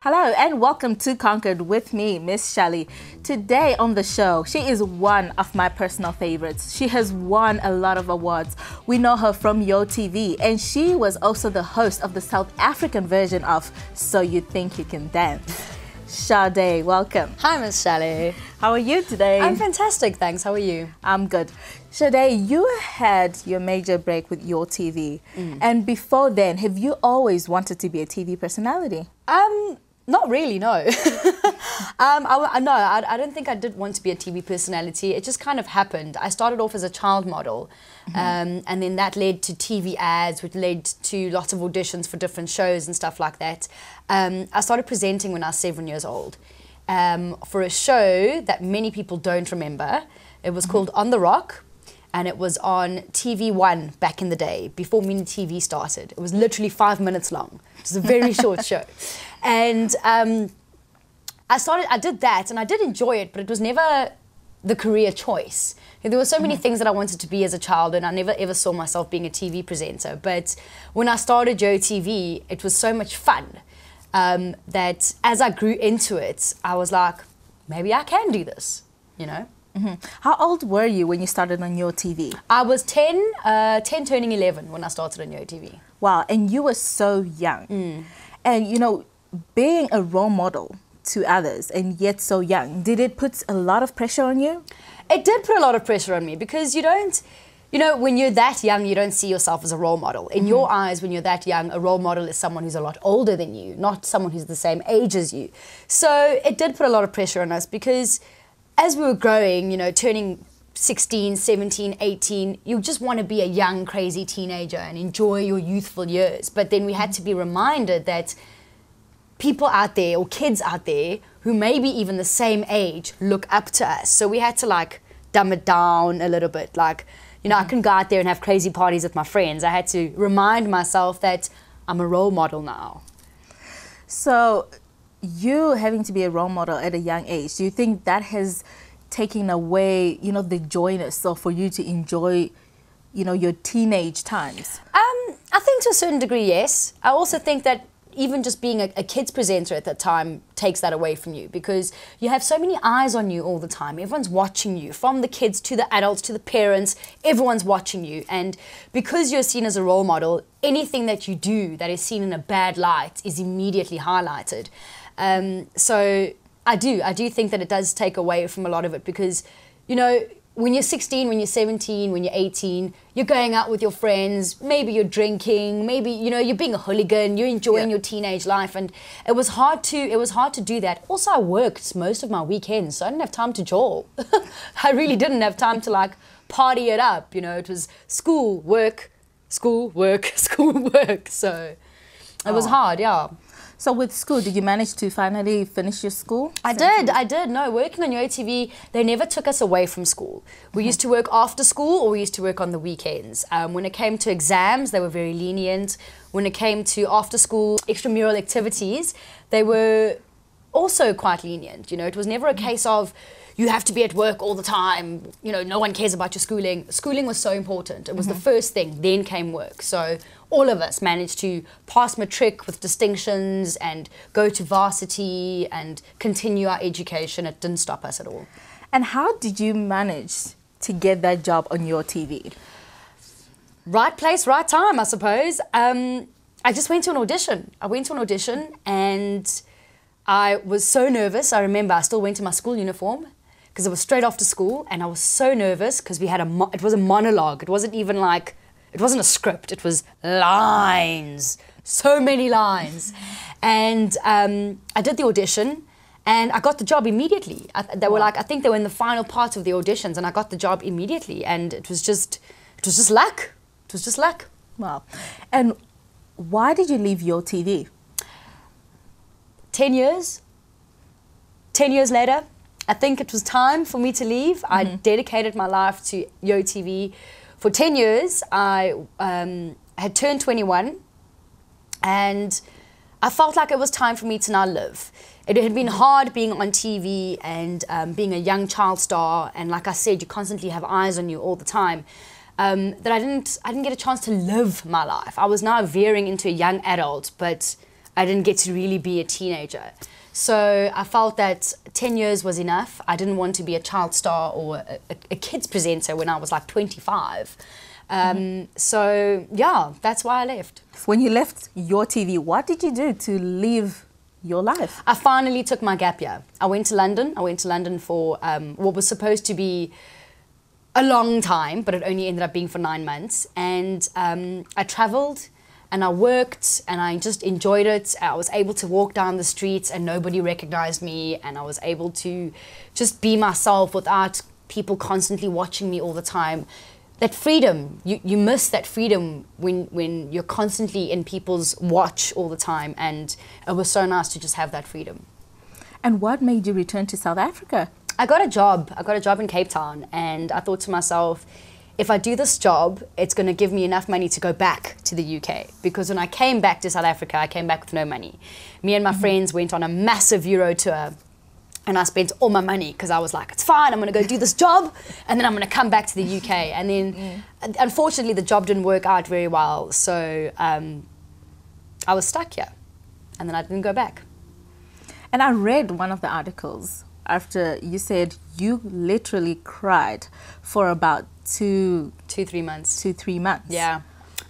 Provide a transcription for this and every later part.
Hello and welcome to Conquered with me, Miss Shally. Today on the show, she is one of my personal favorites. She has won a lot of awards. We know her from Yo TV, and she was also the host of the South African version of So You Think You Can Dance. Sade, welcome. Hi, Miss Shally. How are you today? I'm fantastic, thanks. How are you? I'm good. Sade, you had your major break with Yo TV, and before then, have you always wanted to be a TV personality? Not really, no. I don't think I did want to be a TV personality. It just kind of happened. I started off as a child model, and then that led to TV ads, which led to lots of auditions for different shows and stuff like that. I started presenting when I was 7 years old for a show that many people don't remember. It was called On the Rock, and it was on TV1 back in the day, before mini TV started. It was literally 5 minutes long. It was a very short show. And I did that, and I did enjoy it, but it was never the career choice. There were so many things that I wanted to be as a child, and I never ever saw myself being a TV presenter. But when I started Yo TV, it was so much fun that as I grew into it, I was like, maybe I can do this, you know? How old were you when you started on Yo TV? I was 10 turning 11 when I started on Yo TV. Wow, and you were so young. And you know, being a role model to others and yet so young, did it put a lot of pressure on you? It did put a lot of pressure on me because you don't, you know, when you're that young, you don't see yourself as a role model. In your eyes, when you're that young, a role model is someone who's a lot older than you, not someone who's the same age as you. So it did put a lot of pressure on us because as we were growing, you know, turning 16, 17, 18, you just want to be a young, crazy teenager and enjoy your youthful years. But then we had to be reminded that people out there, or kids out there, who may be even the same age, look up to us. So we had to like dumb it down a little bit. Like, you know, I couldn't go out there and have crazy parties with my friends. I had to remind myself that I'm a role model now. So you having to be a role model at a young age, do you think that has taken away, you know, the joyness or for you to enjoy, you know, your teenage times? I think to a certain degree, yes. I also think that even just being a kids presenter at that time takes that away from you because you have so many eyes on you all the time. Everyone's watching you, from the kids to the adults to the parents, everyone's watching you. And because you're seen as a role model, anything that you do that is seen in a bad light is immediately highlighted. So I do think that it does take away from a lot of it because, you know, when you're 16, when you're 17, when you're 18, you're going out with your friends, maybe you're drinking, maybe, you know, you're being a hooligan, you're enjoying your teenage life, and it was hard to do that. Also, I worked most of my weekends, so I didn't have time to jaw. I really didn't have time to like party it up, you know. It was school, work, school, work, school, work. So it was hard, yeah. So with school, did you manage to finally finish your school? I did. No, working on Yo TV, they never took us away from school. We used to work after school or we used to work on the weekends. When it came to exams, they were very lenient. When it came to after school extramural activities, they were also quite lenient. You know, it was never a case of you have to be at work all the time. You know, no one cares about your schooling. Schooling was so important. It was the first thing, then came work. So all of us managed to pass matric with distinctions and go to varsity and continue our education. It didn't stop us at all. And how did you manage to get that job on Yo TV? Right place, right time, I suppose. I just went to an audition. I went to an audition and I was so nervous. I remember I still went in my school uniform because it was straight after school, and I was so nervous because we had it was a monologue. It wasn't even like, it wasn't a script, it was lines, so many lines. And I did the audition and I got the job immediately. They were like, I think they were in the final part of the auditions, and I got the job immediately, and it was just luck. It was just luck. Wow. And why did you leave Yo TV? 10 years. 10 years later, I think it was time for me to leave. I dedicated my life to Yo TV. For 10 years, I had turned 21, and I felt like it was time for me to now live. It had been hard being on TV and being a young child star, and like I said, you constantly have eyes on you all the time. That I didn't get a chance to live my life. I was now veering into a young adult, but I didn't get to really be a teenager. So I felt that 10 years was enough. I didn't want to be a child star or a kids presenter when I was like 25. So yeah, that's why I left. When you left your TV, what did you do to live your life? I finally took my gap year. I went to London. I went to London for what was supposed to be a long time, but it only ended up being for 9 months. And I traveled and I worked and I just enjoyed it. I was able to walk down the streets and nobody recognized me, and I was able to just be myself without people constantly watching me all the time. That freedom, you miss that freedom when you're constantly in people's watch all the time, and it was so nice to just have that freedom. And what made you return to South Africa? I got a job. I got a job in Cape Town, and I thought to myself, if I do this job, it's going to give me enough money to go back to the UK. Because when I came back to South Africa, I came back with no money. Me and my friends went on a massive Euro tour, and I spent all my money because I was like, it's fine, I'm going to go do this job, and then I'm going to come back to the UK. And then, unfortunately, the job didn't work out very well, so I was stuck here, and then I didn't go back. And I read one of the articles after you said you literally cried for about 3 months. 3 months. Yeah,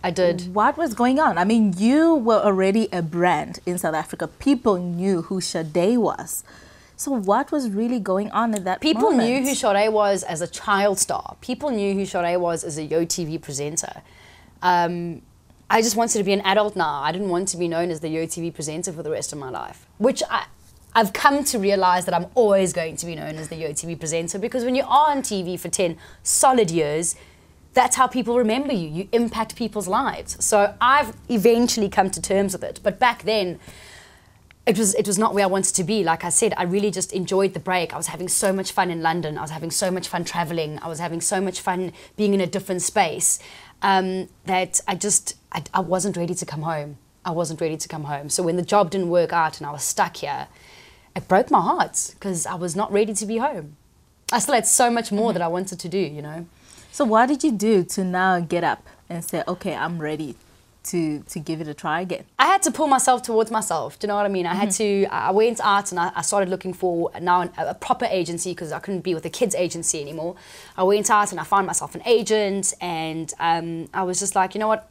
I did. What was going on? I mean, you were already a brand in South Africa. People knew who Sade was. So what was really going on at that People moment? knew who Sade was as a child star. People knew who Sade was as a YoTV presenter. I just wanted to be an adult now. I didn't want to be known as the YoTV presenter for the rest of my life, which I've come to realize that I'm always going to be known as the YoTV presenter, because when you are on TV for 10 solid years, that's how people remember you. You impact people's lives. So I've eventually come to terms with it. But back then, it was not where I wanted to be. Like I said, I really just enjoyed the break. I was having so much fun in London. I was having so much fun traveling. I was having so much fun being in a different space that I wasn't ready to come home. I wasn't ready to come home. So when the job didn't work out and I was stuck here, it broke my heart because I was not ready to be home. I still had so much more that I wanted to do, you know. So what did you do to now get up and say, okay, I'm ready to give it a try again? I had to pull myself towards myself. Do you know what I mean? I went out and I started looking for now a proper agency, because I couldn't be with a kids agency anymore. I went out and I found myself an agent, and I was just like, you know what?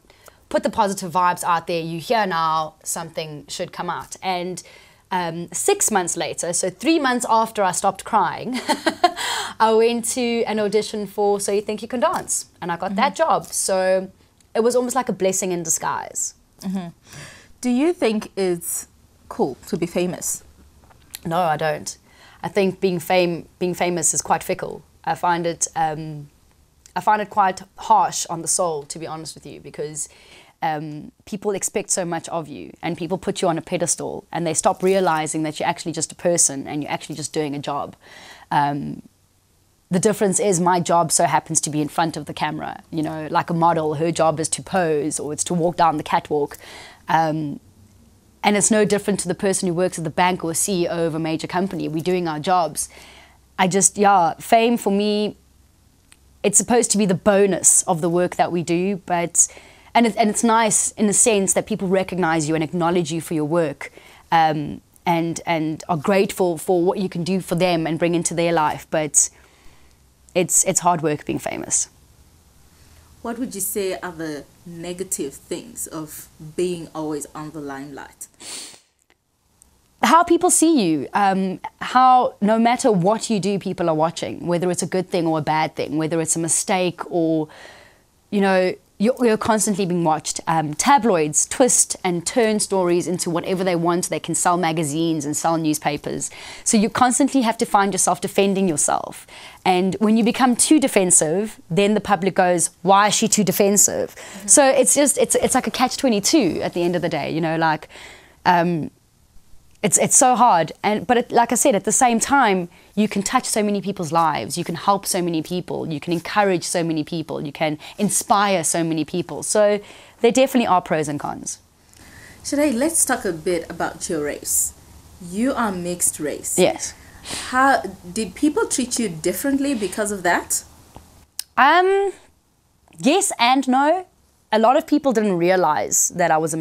Put the positive vibes out there. You're here now. Something should come out. And 6 months later, so 3 months after I stopped crying, I went to an audition for So You Think You Can Dance, and I got that job. So it was almost like a blessing in disguise. Do you think it's cool to be famous? No, I don't. I think being famous is quite fickle. I find it quite harsh on the soul, to be honest with you, because people expect so much of you, and people put you on a pedestal, and they stop realizing that you're actually just a person and you're actually just doing a job. The difference is my job so happens to be in front of the camera. You know, like a model, her job is to pose, or it's to walk down the catwalk. And it's no different to the person who works at the bank or CEO of a major company. We're doing our jobs. Fame for me, it's supposed to be the bonus of the work that we do, and it's nice in a sense that people recognize you and acknowledge you for your work, and are grateful for what you can do for them and bring into their life. But it's hard work being famous. What would you say are the negative things of being always on the limelight? How people see you, how no matter what you do, people are watching, whether it's a good thing or a bad thing, whether it's a mistake or, you know, you're constantly being watched. Tabloids twist and turn stories into whatever they want. They can sell magazines and sell newspapers. So you constantly have to find yourself defending yourself. And when you become too defensive, then the public goes, why is she too defensive? So it's like a catch-22 at the end of the day, you know, like, it's so hard. But like I said, at the same time, you can touch so many people's lives. You can help so many people. You can encourage so many people. You can inspire so many people. So there definitely are pros and cons. Sade, let's talk a bit about your race. You are mixed race. Yes. How did people treat you differently because of that? Yes and no. A lot of people didn't realize that I was a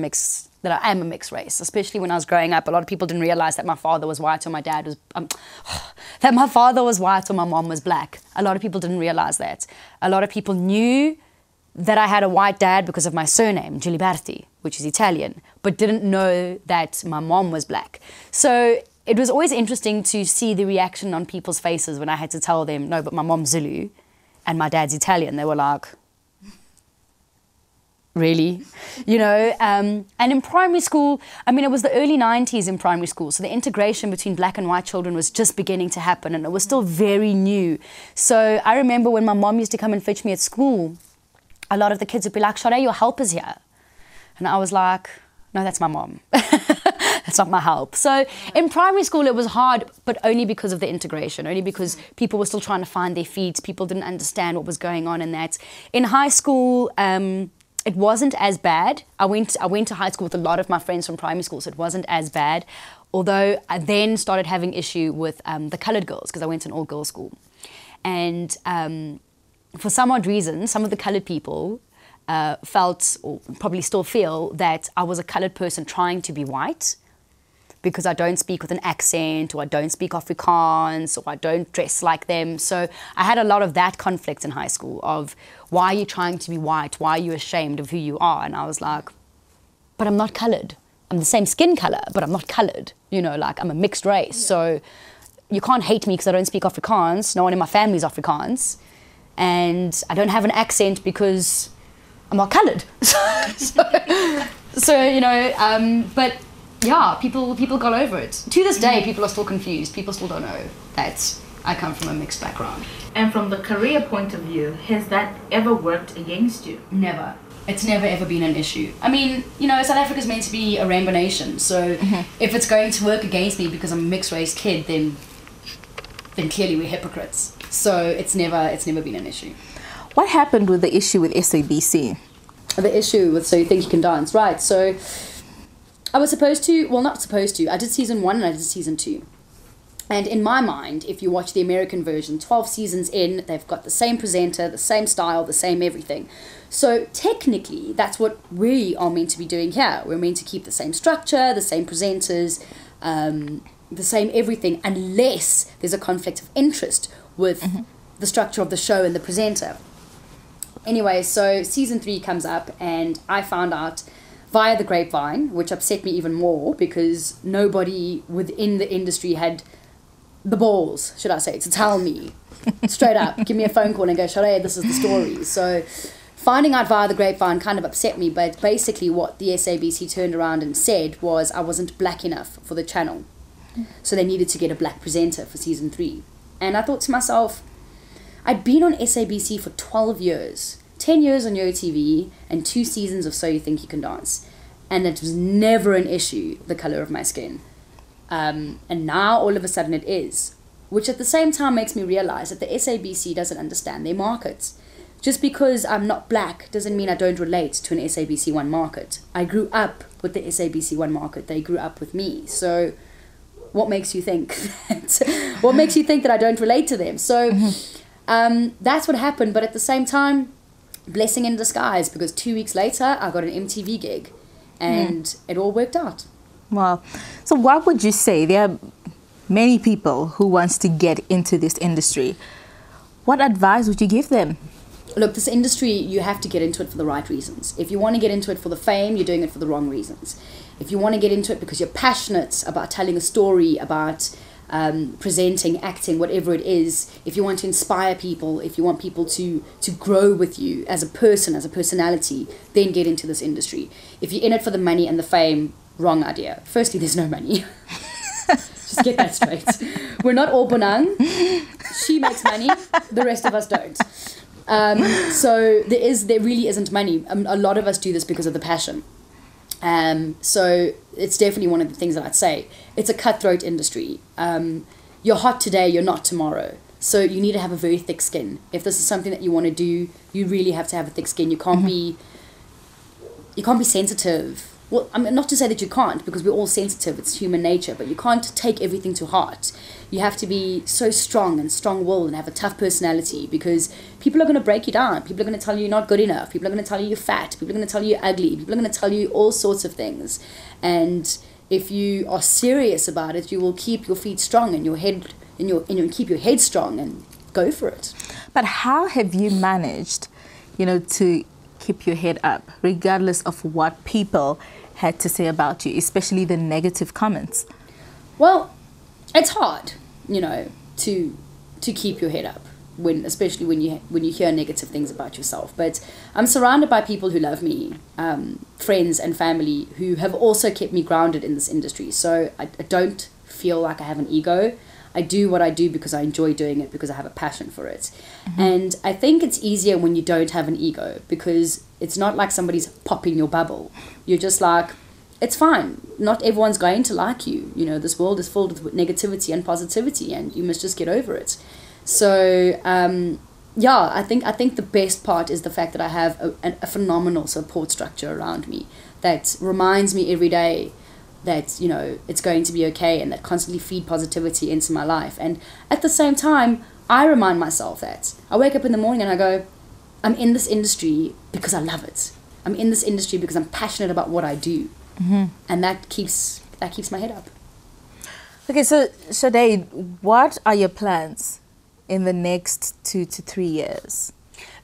that I am a mixed race, especially when I was growing up. A lot of people didn't realize that my father was white or my dad was, that my father was white or my mom was black. A lot of people didn't realize that. A lot of people knew that I had a white dad because of my surname, Giliberti, which is Italian, but didn't know that my mom was black. So it was always interesting to see the reaction on people's faces when I had to tell them, no, but my mom's Zulu and my dad's Italian. They were like, really? You know, and in primary school, I mean, it was the early 90s in primary school, so the integration between black and white children was just beginning to happen, and it was still very new. So I remember when my mom used to come and fetch me at school, a lot of the kids would be like, Sade, your help is here. And I was like, no, that's my mom. That's not my help. So in primary school, it was hard, but only because of the integration, only because people were still trying to find their feet. People didn't understand what was going on in that. In high school, it wasn't as bad. I went to high school with a lot of my friends from primary school, so it wasn't as bad. Although I then started having issue with the coloured girls, because I went to an all-girls school. And for some odd reason, some of the coloured people felt, or probably still feel, that I was a coloured person trying to be white because I don't speak with an accent, or I don't speak Afrikaans, or I don't dress like them. So I had a lot of that conflict in high school of, why are you trying to be white? Why are you ashamed of who you are? And I was like, but I'm not coloured. I'm the same skin colour, but I'm not coloured. You know, like, I'm a mixed race. Yeah. So you can't hate me because I don't speak Afrikaans. No one in my family is Afrikaans. And I don't have an accent because I'm not coloured. so, you know, but yeah, people got over it. To this day, people are still confused. People still don't know that I come from a mixed background. And from the career point of view, has that ever worked against you? Never. It's never ever been an issue. I mean, you know, South Africa's meant to be a rainbow nation. So if it's going to work against me because I'm a mixed race kid, then clearly we're hypocrites. So it's never been an issue. What happened with the issue with SABC? The issue with So You Think You Can Dance, right? So I was supposed to, well, not supposed to. I did season 1 and I did season 2. And in my mind, if you watch the American version, 12 seasons in, they've got the same presenter, the same style, the same everything. So technically, that's what we are meant to be doing here. We're meant to keep the same structure, the same presenters, the same everything, unless there's a conflict of interest with the structure of the show and the presenter. Anyway, so season 3 comes up, and I found out via the grapevine, which upset me even more because nobody within the industry had the balls, should I say, to tell me straight up, give me a phone call and go, Shally, this is the story. So finding out via the grapevine kind of upset me, but basically what the SABC turned around and said was I wasn't black enough for the channel. So they needed to get a black presenter for season 3. And I thought to myself, I'd been on SABC for 12 years, 10 years on YoTV, and 2 seasons of So You Think You Can Dance. And it was never an issue, the colour of my skin. And now all of a sudden it is. Which at the same time makes me realise that the SABC doesn't understand their markets. Just because I'm not black doesn't mean I don't relate to an SABC One market. I grew up with the SABC One market. They grew up with me. So what makes you think that I don't relate to them? So that's what happened. But at the same time, blessing in disguise, because 2 weeks later I got an MTV gig and it all worked out. Wow. So what would you say? There are many people who wants to get into this industry. What advice would you give them? Look, this industry, you have to get into it for the right reasons. If you want to get into it for the fame, you're doing it for the wrong reasons. If you want to get into it because you're passionate about telling a story, about presenting, acting, whatever it is, if you want to inspire people, if you want people to grow with you as a person, as a personality, then get into this industry. If you're in it for the money and the fame, wrong idea. Firstly, there's no money. Just get that straight. We're not all Bonang. She makes money, the rest of us don't. So there really isn't money. A lot of us do this because of the passion. So it's definitely one of the things that I'd say. It's a cutthroat industry. You're hot today, you're not tomorrow. So you need to have a very thick skin. If this is something that you want to do, you really have to have a thick skin. You can't be sensitive. well, I mean, not to say that you can't, because we're all sensitive, it's human nature, but you can't take everything to heart. You have to be so strong and strong-willed and have a tough personality, because people are going to break you down. People are going to tell you you're not good enough. People are going to tell you you're fat. People are going to tell you you're ugly. People are going to tell you all sorts of things. And if you are serious about it, you will keep your feet strong and your head, and keep your head strong and go for it. But how have you managed, to keep your head up, regardless of what people had to say about you, especially the negative comments? Well, it's hard, to keep your head up, especially when you hear negative things about yourself. But I'm surrounded by people who love me, friends and family who have also kept me grounded in this industry. So I don't feel like I have an ego. I do what I do because I enjoy doing it, because I have a passion for it. Mm-hmm. And I think it's easier when you don't have an ego, because it's not like somebody's popping your bubble. You're just like, it's fine. Not everyone's going to like you. This world is filled with negativity and positivity, and you must just get over it. So, I think the best part is the fact that I have a phenomenal support structure around me that reminds me every day that, it's going to be okay, and that constantly feed positivity into my life. And at the same time, I remind myself that. I wake up in the morning and I go, I'm in this industry because I love it. I'm in this industry because I'm passionate about what I do. Mm-hmm. And that keeps my head up. Okay, so Sade, what are your plans in the next 2 to 3 years?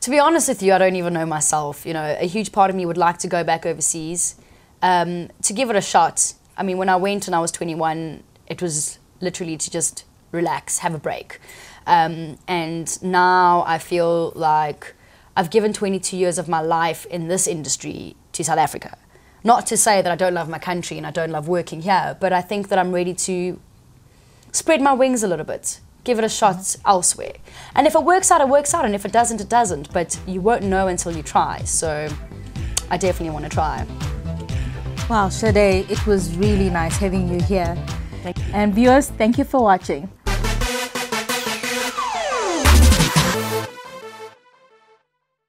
To be honest with you, I don't even know myself. A huge part of me would like to go back overseas, to give it a shot. I mean, when I went and I was 21, it was literally to just relax, have a break. And now I feel like I've given 22 years of my life in this industry to South Africa. Not to say that I don't love my country and I don't love working here, but I think that I'm ready to spread my wings a little bit, give it a shot elsewhere. And if it works out, it works out, and if it doesn't, it doesn't. But you won't know until you try, so I definitely want to try. Wow, Sade, it was really nice having you here. And viewers, thank you for watching.